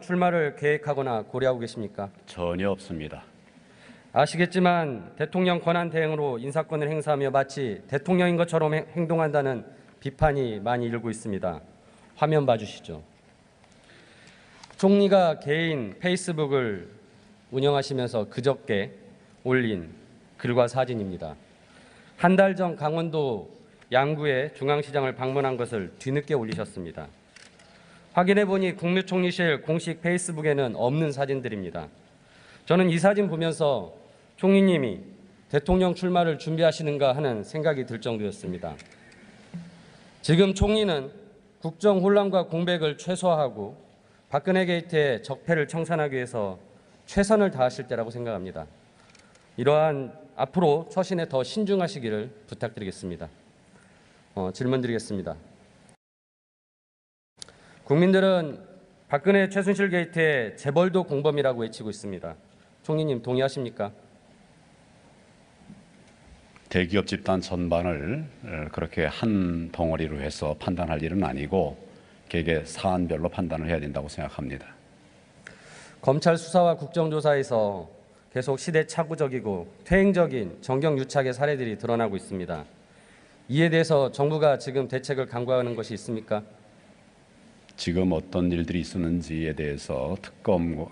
출마를 계획하거나 고려하고 계십니까? 전혀 없습니다. 아시겠지만 대통령 권한 대행으로 인사권을 행사하며 마치 대통령인 것처럼 행동한다는 비판이 많이 일고 있습니다. 화면 봐주시죠. 총리가 개인 페이스북을 운영하시면서 그저께 올린 글과 사진입니다. 한 달 전 강원도 양구의 중앙시장을 방문한 것을 뒤늦게 올리셨습니다. 확인해 보니 국무총리실 공식 페이스북에는 없는 사진들입니다. 저는 이 사진 보면서 총리님이 대통령 출마를 준비하시는가 하는 생각이 들 정도였습니다. 지금 총리는 국정 혼란과 공백을 최소화하고 박근혜 게이트의 적폐를 청산하기 위해서 최선을 다하실 때라고 생각합니다. 이러한 앞으로 처신에 더 신중하시기를 부탁드리겠습니다. 질문 드리겠습니다. 국민들은 박근혜 최순실 게이트의 재벌도 공범이라고 외치고 있습니다. 총리님 동의하십니까? 대기업 집단 전반을 그렇게 한 덩어리로 해서 판단할 일은 아니고 개개 사안별로 판단을 해야 된다고 생각합니다. 검찰 수사와 국정조사에서 계속 시대착오적이고 퇴행적인 정경유착의 사례들이 드러나고 있습니다. 이에 대해서 정부가 지금 대책을 강구하는 것이 있습니까? 지금 어떤 일들이 있었는지에 대해서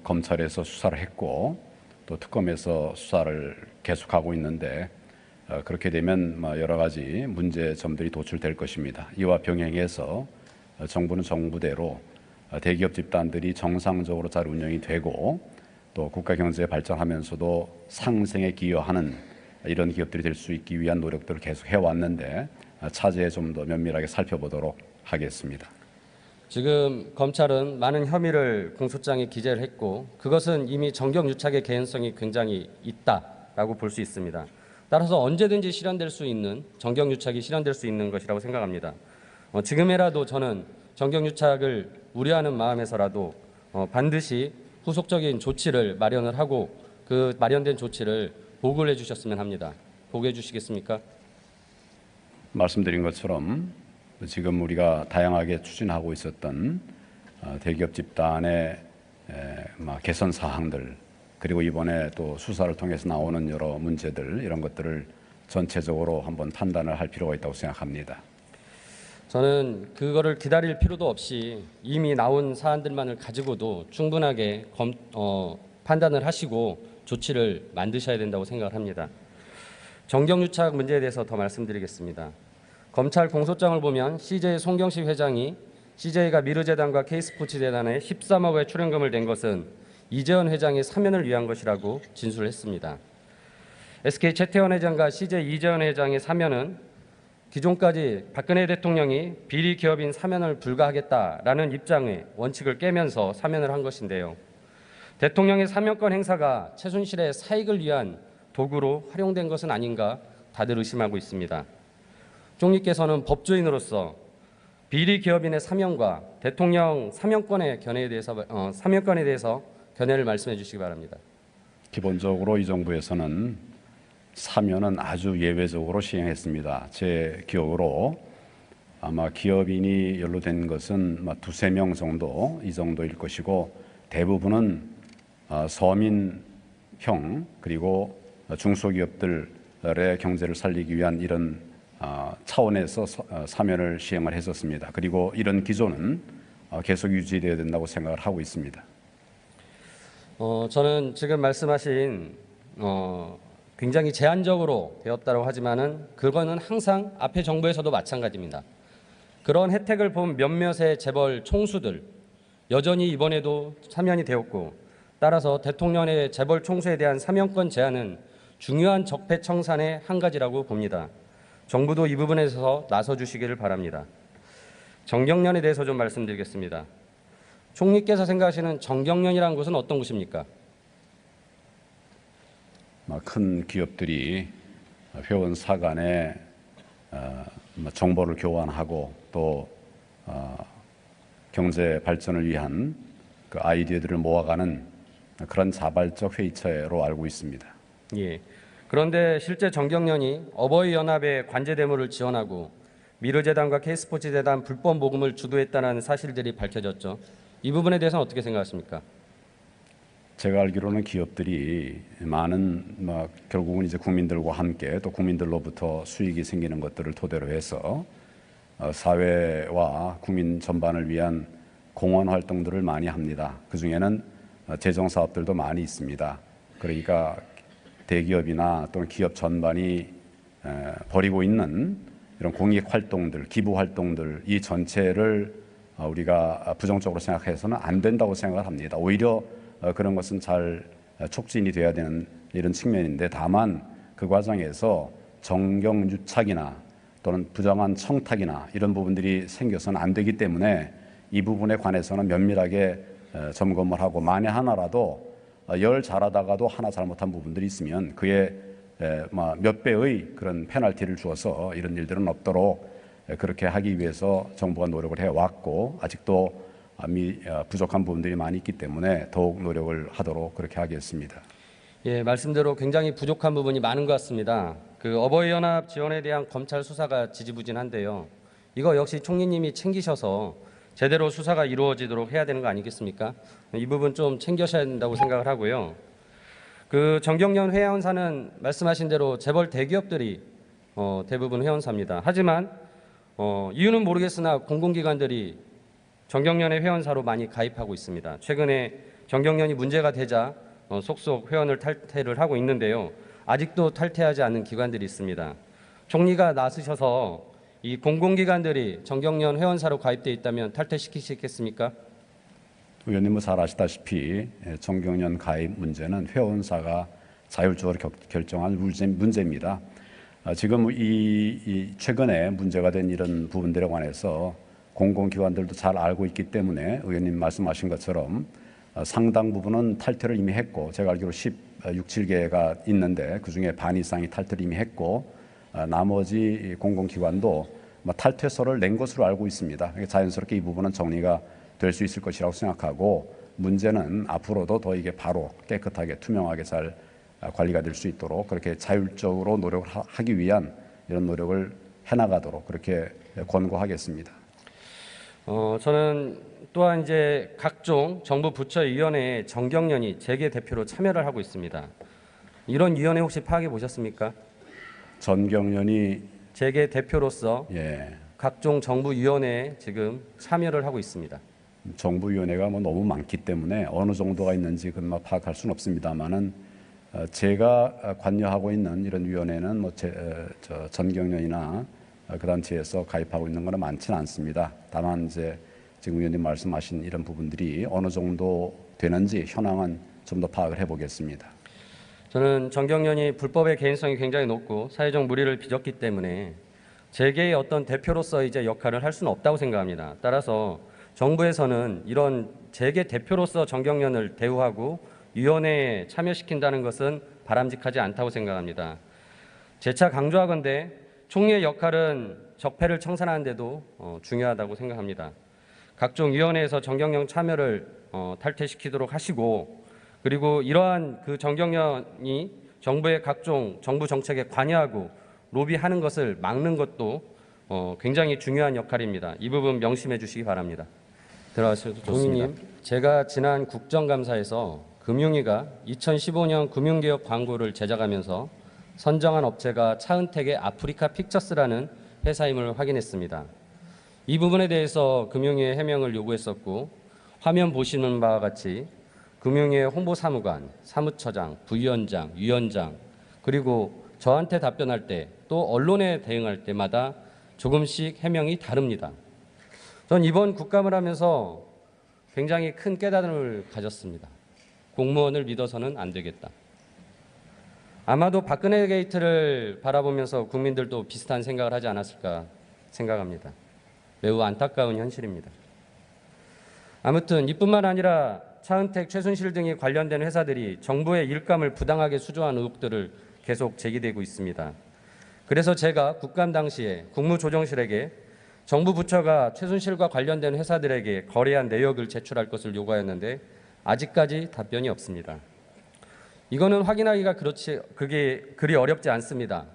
검찰에서 수사를 했고 또 특검에서 수사를 계속하고 있는데 그렇게 되면 여러 가지 문제점들이 도출될 것입니다. 이와 병행해서 정부는 정부대로 대기업 집단들이 정상적으로 잘 운영이 되고 또 국가 경제에 발전하면서도 상생에 기여하는 이런 기업들이 될 수 있기 위한 노력들을 계속 해왔는데 차제에 좀 더 면밀하게 살펴보도록 하겠습니다. 지금 검찰은 많은 혐의를 공소장에 기재를 했고 그것은 이미 정경유착의 개연성이 굉장히 있다라고 볼 수 있습니다. 따라서 언제든지 실현될 수 있는 정경유착이 실현될 수 있는 것이라고 생각합니다. 지금이라도 저는 정경유착을 우려하는 마음에서라도 반드시 후속적인 조치를 마련을 하고 그 마련된 조치를 보고를 해주셨으면 합니다. 보고해 주시겠습니까? 말씀드린 것처럼 지금 우리가 다양하게 추진하고 있었던 대기업 집단의 개선 사항들 그리고 이번에 또 수사를 통해서 나오는 여러 문제들 이런 것들을 전체적으로 한번 판단을 할 필요가 있다고 생각합니다. 저는 그거를 기다릴 필요도 없이 이미 나온 사안들만을 가지고도 충분하게 판단을 하시고 조치를 만드셔야 된다고 생각을 합니다. 정경유착 문제에 대해서 더 말씀드리겠습니다. 검찰 공소장을 보면 CJ 송경식 회장이 CJ가 미르재단과 K스포츠재단에 13억의 출연금을 낸 것은 이재현 회장의 사면을 위한 것이라고 진술을 했습니다. SK 최태원 회장과 CJ 이재현 회장의 사면은 기존까지 박근혜 대통령이 비리 기업인 사면을 불가하겠다라는 입장의 원칙을 깨면서 사면을 한 것인데요. 대통령의 사면권 행사가 최순실의 사익을 위한 도구로 활용된 것은 아닌가 다들 의심하고 있습니다. 총리께서는 법조인으로서 비리 기업인의 사면과 대통령 사면권에 대해서 견해를 말씀해 주시기 바랍니다. 기본적으로 이 정부에서는 사면은 아주 예외적으로 시행했습니다. 제 기억으로 아마 기업인이 연루된 것은 두세 명 정도 이 정도일 것이고 대부분은 서민형 그리고 중소기업들의 경제를 살리기 위한 이런 차원에서 사면을 시행을 했었습니다. 그리고 이런 기조는 계속 유지되어야 된다고 생각을 하고 있습니다. 저는 지금 말씀하신 굉장히 제한적으로 되었다고 하지만은 그거는 항상 앞에 정부에서도 마찬가지입니다. 그런 혜택을 본 몇몇의 재벌 총수들 여전히 이번에도 사면이 되었고 따라서 대통령의 재벌 총수에 대한 사면권 제한은 중요한 적폐 청산의 한 가지라고 봅니다. 정부도 이 부분에서 나서 주시기를 바랍니다. 정경련에 대해서 좀 말씀드리겠습니다. 총리께서 생각하시는 정경련이라는 것은 어떤 것입니까? 큰 기업들이 회원사 간에 정보를 교환하고 또 경제 발전을 위한 그 아이디어들을 모아가는 그런 자발적 회의체로 알고 있습니다. 예. 그런데 실제 정경련이 어버이연합의 관제대물을 지원하고 미르재단과 K스포츠재단 불법 모금을 주도했다는 사실들이 밝혀졌죠. 이 부분에 대해서는 어떻게 생각하십니까? 제가 알기로는 기업들이 많은 결국은 이제 국민들과 함께 또 국민들로부터 수익이 생기는 것들을 토대로 해서 사회와 국민 전반을 위한 공헌 활동들을 많이 합니다. 그 중에는 재정 사업들도 많이 있습니다. 그러니까 대기업이나 또는 기업 전반이 벌이고 있는 이런 공익 활동들, 기부 활동들 이 전체를 우리가 부정적으로 생각해서는 안 된다고 생각을 합니다. 오히려 그런 것은 잘 촉진이 돼야 되는 이런 측면인데 다만 그 과정에서 정경유착이나 또는 부정한 청탁이나 이런 부분들이 생겨서는 안 되기 때문에 이 부분에 관해서는 면밀하게 점검을 하고 만에 하나라도 열 잘하다가도 하나 잘못한 부분들이 있으면 그에 몇 배의 그런 페널티를 주어서 이런 일들은 없도록 그렇게 하기 위해서 정부가 노력을 해왔고 아직도 부족한 부분들이 많이 있기 때문에 더욱 노력을 하도록 그렇게 하겠습니다. 예, 말씀대로 굉장히 부족한 부분이 많은 것 같습니다. 그 어버이연합 지원에 대한 검찰 수사가 지지부진한데요. 이거 역시 총리님이 챙기셔서 제대로 수사가 이루어지도록 해야 되는 거 아니겠습니까? 이 부분 좀 챙겨셔야 된다고 생각을 하고요. 그 정경련 회원사는 말씀하신 대로 재벌 대기업들이 대부분 회원사입니다. 하지만 이유는 모르겠으나 공공기관들이 정경련의 회원사로 많이 가입하고 있습니다. 최근에 정경련이 문제가 되자 속속 회원을 탈퇴를 하고 있는데요. 아직도 탈퇴하지 않는 기관들이 있습니다. 총리가 나서셔서 이 공공기관들이 정경련 회원사로 가입돼 있다면 탈퇴시키시겠습니까? 의원님은 잘 아시다시피 정경련 가입 문제는 회원사가 자율적으로 결정할 문제입니다. 지금 이 최근에 문제가 된 이런 부분들에 관해서 공공기관들도 잘 알고 있기 때문에 의원님 말씀하신 것처럼 상당 부분은 탈퇴를 이미 했고 제가 알기로 16, 17개가 있는데 그중에 반 이상이 탈퇴를 이미 했고 나머지 공공기관도 탈퇴서를 낸 것으로 알고 있습니다. 자연스럽게 이 부분은 정리가 될 수 있을 것이라고 생각하고 문제는 앞으로도 더 이게 바로 깨끗하게 투명하게 잘 관리가 될 수 있도록 그렇게 자율적으로 노력을 하기 위한 이런 노력을 해나가도록 그렇게 권고하겠습니다. 저는 또한 이제 각종 정부 부처위원회에 정경련이 재계 대표로 참여를 하고 있습니다. 이런 위원회 혹시 파악해 보셨습니까? 전경련이 재계 대표로서 각종 정부위원회에 지금 참여를 하고 있습니다. 정부위원회가 너무 많기 때문에 어느 정도가 있는지 그만 파악할 수는 없습니다만은 제가 관여하고 있는 이런 위원회는 전경련이나 그 단체에서 가입하고 있는 것은 많지는 않습니다. 다만 이제 지금 위원님 말씀하신 이런 부분들이 어느 정도 되는지 현황은 좀 더 파악을 해보겠습니다. 저는 정경련이 불법의 개연성이 굉장히 높고 사회적 물의를 빚었기 때문에 재계의 어떤 대표로서 이제 역할을 할 수는 없다고 생각합니다. 따라서 정부에서는 이런 재계 대표로서 정경련을 대우하고 위원회에 참여시킨다는 것은 바람직하지 않다고 생각합니다. 재차 강조하건대 총리의 역할은 적폐를 청산하는 데도 중요하다고 생각합니다. 각종 위원회에서 정경련 참여를 탈퇴시키도록 하시고 그리고 이러한 그 정경련이 정부의 각종 정부 정책에 관여하고 로비하는 것을 막는 것도 굉장히 중요한 역할입니다. 이 부분 명심해 주시기 바랍니다. 들어가셔도 좋습니다. 총리님, 제가 지난 국정감사에서 금융위가 2015년 금융개혁 광고를 제작하면서 선정한 업체가 차은택의 아프리카 픽처스라는 회사임을 확인했습니다. 이 부분에 대해서 금융위에 해명을 요구했었고 화면 보시는 바와 같이 금융위의 홍보사무관, 사무처장, 부위원장, 위원장 그리고 저한테 답변할 때 또 언론에 대응할 때마다 조금씩 해명이 다릅니다. 전 이번 국감을 하면서 굉장히 큰 깨달음을 가졌습니다. 공무원을 믿어서는 안 되겠다. 아마도 박근혜 게이트를 바라보면서 국민들도 비슷한 생각을 하지 않았을까 생각합니다. 매우 안타까운 현실입니다. 아무튼 이뿐만 아니라 차은택, 최순실 등이 관련된 회사들이 정부의 일감을 부당하게 수주한 의혹들을 계속 제기되고 있습니다. 그래서 제가 국감 당시에 국무조정실에게 정부 부처가 최순실과 관련된 회사들에게 거래한 내역을 제출할 것을 요구하였는데 아직까지 답변이 없습니다. 이거는 확인하기가 그게 그리 어렵지 않습니다.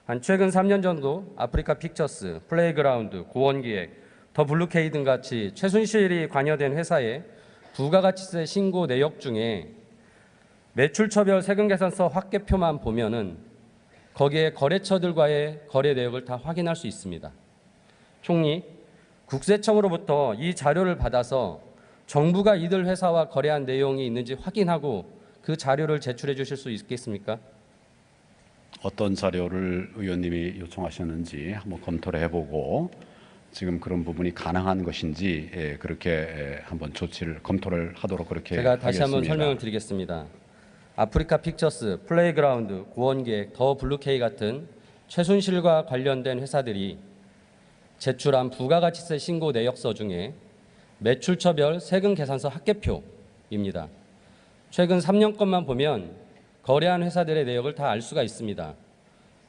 한 최근 3년 정도 아프리카 픽처스, 플레이그라운드, 고원기획, 더 블루케이 등 같이 최순실이 관여된 회사의 부가가치세 신고 내역 중에 매출처별 세금계산서 확대표만 보면은 거기에 거래처들과의 거래 내역을 다 확인할 수 있습니다. 총리, 국세청으로부터 이 자료를 받아서 정부가 이들 회사와 거래한 내용이 있는지 확인하고 그 자료를 제출해 주실 수 있겠습니까? 어떤 자료를 의원님이 요청하셨는지 한번 검토를 해보고 지금 그런 부분이 가능한 것인지 그렇게 한번 조치를 검토를 하도록 그렇게 제가 다시 한번 하겠습니다. 설명을 드리겠습니다. 아프리카 픽처스, 플레이그라운드, 구원계획, 더 블루케이 같은 최순실과 관련된 회사들이 제출한 부가가치세 신고 내역서 중에 매출처별 세금 계산서 합계표입니다. 최근 3년 것만 보면 거래한 회사들의 내역을 다 알 수가 있습니다.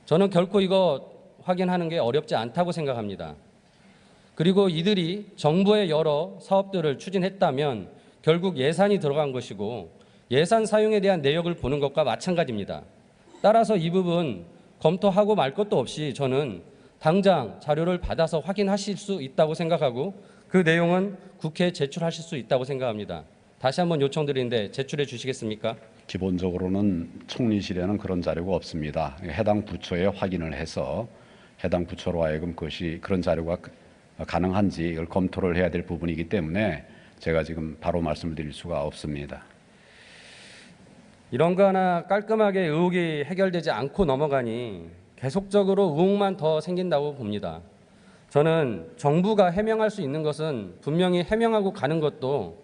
저는 결코 이거 확인하는 게 어렵지 않다고 생각합니다. 그리고 이들이 정부의 여러 사업들을 추진했다면 결국 예산이 들어간 것이고 예산 사용에 대한 내역을 보는 것과 마찬가지입니다. 따라서 이 부분 검토하고 말 것도 없이 저는 당장 자료를 받아서 확인하실 수 있다고 생각하고 그 내용은 국회에 제출하실 수 있다고 생각합니다. 다시 한번 요청드리는데 제출해 주시겠습니까? 기본적으로는 총리실에는 그런 자료가 없습니다. 해당 부처에 확인을 해서 해당 부처로 하여금 그것이 그런 자료가 가능한지 이걸 검토를 해야 될 부분이기 때문에 제가 지금 바로 말씀을 드릴 수가 없습니다. 이런 거 하나 깔끔하게 의혹이 해결되지 않고 넘어가니 계속적으로 의혹만 더 생긴다고 봅니다. 저는 정부가 해명할 수 있는 것은 분명히 해명하고 가는 것도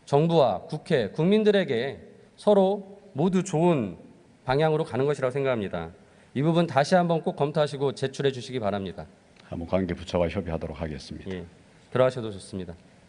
정부와 국회, 국민들에게 서로 모두 좋은 방향으로 가는 것이라고 생각합니다. 이 부분 다시 한번 꼭 검토하시고 제출해 주시기 바랍니다. 한번 관계 부처와 협의하도록 하겠습니다. 예, 들어가셔도 좋습니다.